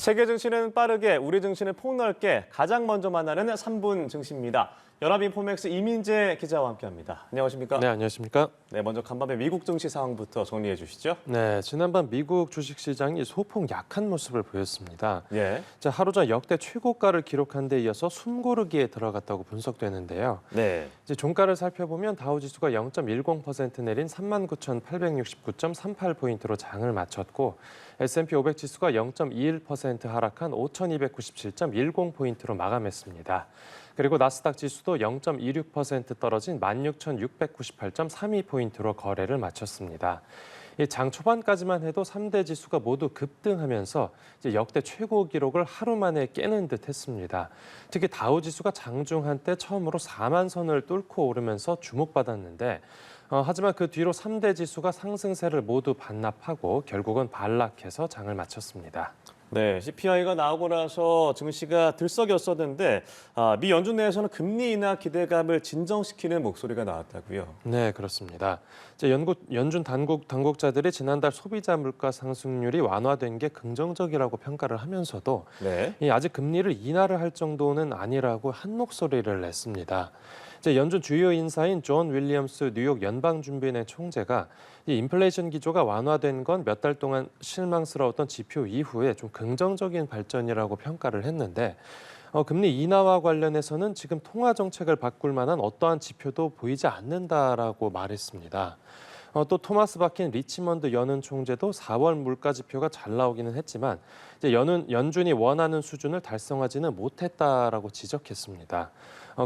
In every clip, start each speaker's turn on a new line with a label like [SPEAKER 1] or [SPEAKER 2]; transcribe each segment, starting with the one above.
[SPEAKER 1] 세계 증시는 빠르게, 우리 증시는 폭넓게 가장 먼저 만나는 3분 증시입니다. 연합인포맥스 이민재 기자와 함께합니다. 안녕하십니까?
[SPEAKER 2] 네, 안녕하십니까?
[SPEAKER 1] 네, 먼저 간밤에 미국 증시 상황부터 정리해 주시죠.
[SPEAKER 2] 네, 지난밤 미국 주식시장이 소폭 약한 모습을 보였습니다.
[SPEAKER 1] 예.
[SPEAKER 2] 하루 전 역대 최고가를 기록한 데 이어서 숨고르기에 들어갔다고 분석되는데요.
[SPEAKER 1] 네.
[SPEAKER 2] 종가를 살펴보면 다우지수가 0.10% 내린 39,869.38포인트로 장을 마쳤고 S&P 500 지수가 0.21% 하락한 5,297.10포인트로 마감했습니다. 그리고 나스닥 지수도 0.26% 떨어진 16,698.32포인트로 거래를 마쳤습니다. 장 초반까지만 해도 3대 지수가 모두 급등하면서 역대 최고 기록을 하루 만에 깨는 듯 했습니다. 특히 다우 지수가 장중 한때 처음으로 4만 선을 뚫고 오르면서 주목받았는데 하지만 그 뒤로 3대 지수가 상승세를 모두 반납하고 결국은 반락해서 장을 마쳤습니다.
[SPEAKER 1] 네, CPI가 나오고 나서 증시가 들썩였었는데 미 연준 내에서는 금리 인하 기대감을 진정시키는 목소리가 나왔다고요.
[SPEAKER 2] 네, 그렇습니다. 연준 당국자들이 지난달 소비자 물가 상승률이 완화된 게 긍정적이라고 평가를 하면서도
[SPEAKER 1] 네.
[SPEAKER 2] 아직 금리를 인하를 할 정도는 아니라고 한 목소리를 냈습니다. 연준 주요 인사인 존 윌리엄스 뉴욕 연방준비은행 총재가 이 인플레이션 기조가 완화된 건 몇 달 동안 실망스러웠던 지표 이후에 좀 긍정적인 발전이라고 평가를 했는데 금리 인하와 관련해서는 지금 통화 정책을 바꿀 만한 어떠한 지표도 보이지 않는다라고 말했습니다. 또 토마스 바킨 리치먼드 연은 총재도 4월 물가 지표가 잘 나오기는 했지만 연준이 원하는 수준을 달성하지는 못했다라고 지적했습니다.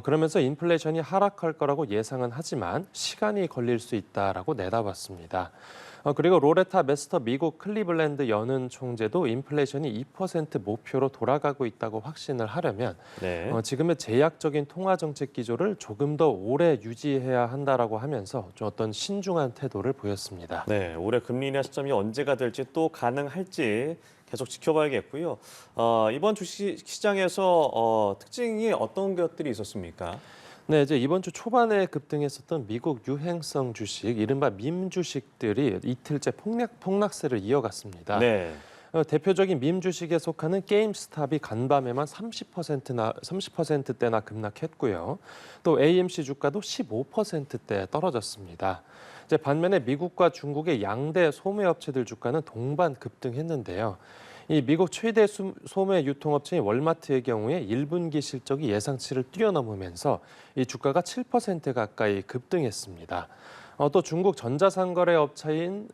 [SPEAKER 2] 그러면서 인플레이션이 하락할 거라고 예상은 하지만 시간이 걸릴 수 있다라고 내다봤습니다. 그리고 로레타 메스터 미국 클리블랜드 연은 총재도 인플레이션이 2% 목표로 돌아가고 있다고 확신을 하려면
[SPEAKER 1] 네.
[SPEAKER 2] 지금의 제약적인 통화 정책 기조를 조금 더 오래 유지해야 한다라고 하면서 좀 어떤 신중한 태도를 보였습니다.
[SPEAKER 1] 네, 올해 금리 인하 시점이 언제가 될지 또 가능할지 계속 지켜봐야겠고요. 이번 주식 시장에서 특징이 어떤 것들이 있었습니까?
[SPEAKER 2] 네, 이번 주 초반에 급등했었던 미국 유행성 주식, 이른바 밈 주식들이 이틀째 폭락세를 이어갔습니다.
[SPEAKER 1] 네.
[SPEAKER 2] 대표적인 밈 주식에 속하는 게임스탑이 간밤에만 30%대나 급락했고요. 또 AMC 주가도 15%대 떨어졌습니다. 반면에 미국과 중국의 양대 소매 업체들 주가는 동반 급등했는데요. 이 미국 최대 소매 유통업체인 월마트의 경우에 1분기 실적이 예상치를 뛰어넘으면서 이 주가가 7% 가까이 급등했습니다. 또 중국 전자상거래 업체인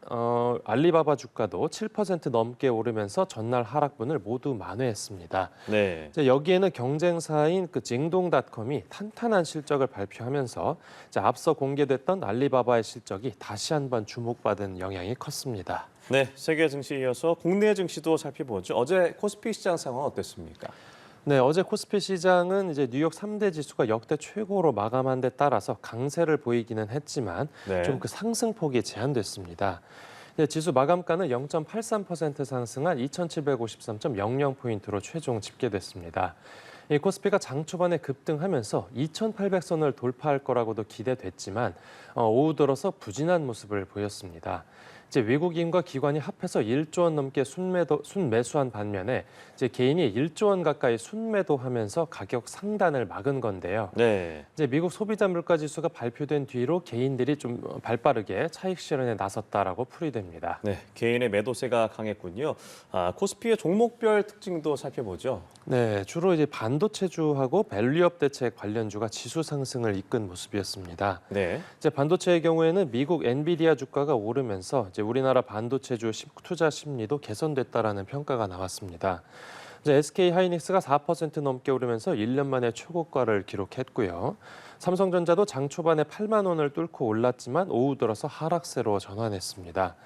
[SPEAKER 2] 알리바바 주가도 7% 넘게 오르면서 전날 하락분을 모두 만회했습니다.
[SPEAKER 1] 네.
[SPEAKER 2] 여기에는 경쟁사인 징동닷컴이 탄탄한 실적을 발표하면서 앞서 공개됐던 알리바바의 실적이 다시 한번 주목받은 영향이 컸습니다.
[SPEAKER 1] 네, 세계 증시에 이어서 국내 증시도 살펴보죠. 어제 코스피 시장 상황 어땠습니까?
[SPEAKER 2] 네, 어제 코스피 시장은 뉴욕 3대 지수가 역대 최고로 마감한 데 따라서 강세를 보이기는 했지만
[SPEAKER 1] 네.
[SPEAKER 2] 좀 상승폭이 제한됐습니다. 지수 마감가는 0.83% 상승한 2,753.00포인트로 최종 집계됐습니다. 이 코스피가 장 초반에 급등하면서 2,800선을 돌파할 거라고도 기대됐지만 오후 들어서 부진한 모습을 보였습니다. 외국인과 기관이 합해서 1조 원 넘게 순매수한 반면에 개인이 1조 원 가까이 순매도하면서 가격 상단을 막은 건데요.
[SPEAKER 1] 네.
[SPEAKER 2] 미국 소비자 물가 지수가 발표된 뒤로 개인들이 좀 발빠르게 차익 실현에 나섰다라고 풀이됩니다.
[SPEAKER 1] 네, 개인의 매도세가 강했군요. 코스피의 종목별 특징도 살펴보죠.
[SPEAKER 2] 네, 주로 반도체주하고 밸류업 대책 관련주가 지수 상승을 이끈 모습이었습니다.
[SPEAKER 1] 네.
[SPEAKER 2] 반도체의 경우에는 미국 엔비디아 주가가 오르면서 우리나라 반도체주 투자 심리도 개선됐다라는 평가가 나왔습니다. SK 하이닉스가 4% 넘게 오르면서 1년 만에 최고가를 기록했고요. 삼성전자도 장 초반에 8만 원을 뚫고 올랐지만 오후 들어서 하락세로 전환했습니다.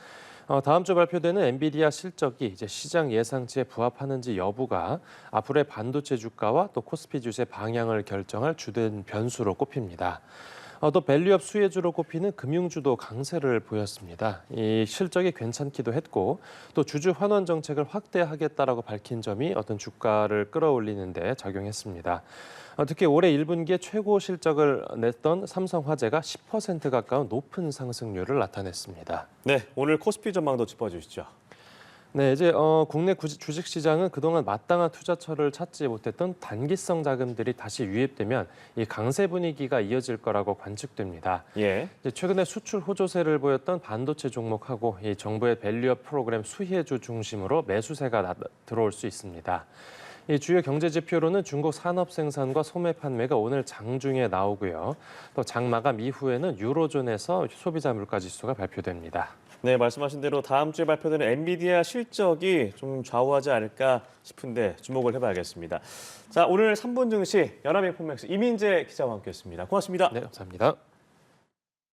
[SPEAKER 2] 다음 주 발표되는 엔비디아 실적이 시장 예상치에 부합하는지 여부가 앞으로의 반도체 주가와 또 코스피 주의 방향을 결정할 주된 변수로 꼽힙니다. 또 밸류업 수혜주로 꼽히는 금융주도 강세를 보였습니다. 이 실적이 괜찮기도 했고 또 주주 환원 정책을 확대하겠다라고 밝힌 점이 어떤 주가를 끌어올리는 데 작용했습니다. 특히 올해 1분기에 최고 실적을 냈던 삼성화재가 10% 가까운 높은 상승률을 나타냈습니다.
[SPEAKER 1] 네, 오늘 코스피 전망도 짚어주시죠.
[SPEAKER 2] 네, 이제 국내 주식 시장은 그동안 마땅한 투자처를 찾지 못했던 단기성 자금들이 다시 유입되면 이 강세 분위기가 이어질 거라고 관측됩니다.
[SPEAKER 1] 예.
[SPEAKER 2] 이제 최근에 수출 호조세를 보였던 반도체 종목하고 이 정부의 밸류업 프로그램 수혜주 중심으로 매수세가 들어올 수 있습니다. 이 주요 경제 지표로는 중국 산업 생산과 소매 판매가 오늘 장중에 나오고요. 또 장 마감 이후에는 유로존에서 소비자 물가 지수가 발표됩니다.
[SPEAKER 1] 네, 말씀하신 대로 다음 주에 발표되는 엔비디아 실적이 좀 좌우하지 않을까 싶은데 주목을 해봐야겠습니다. 자, 오늘 3분 증시 연합인포맥스 이민재 기자와 함께했습니다. 고맙습니다.
[SPEAKER 2] 네, 감사합니다.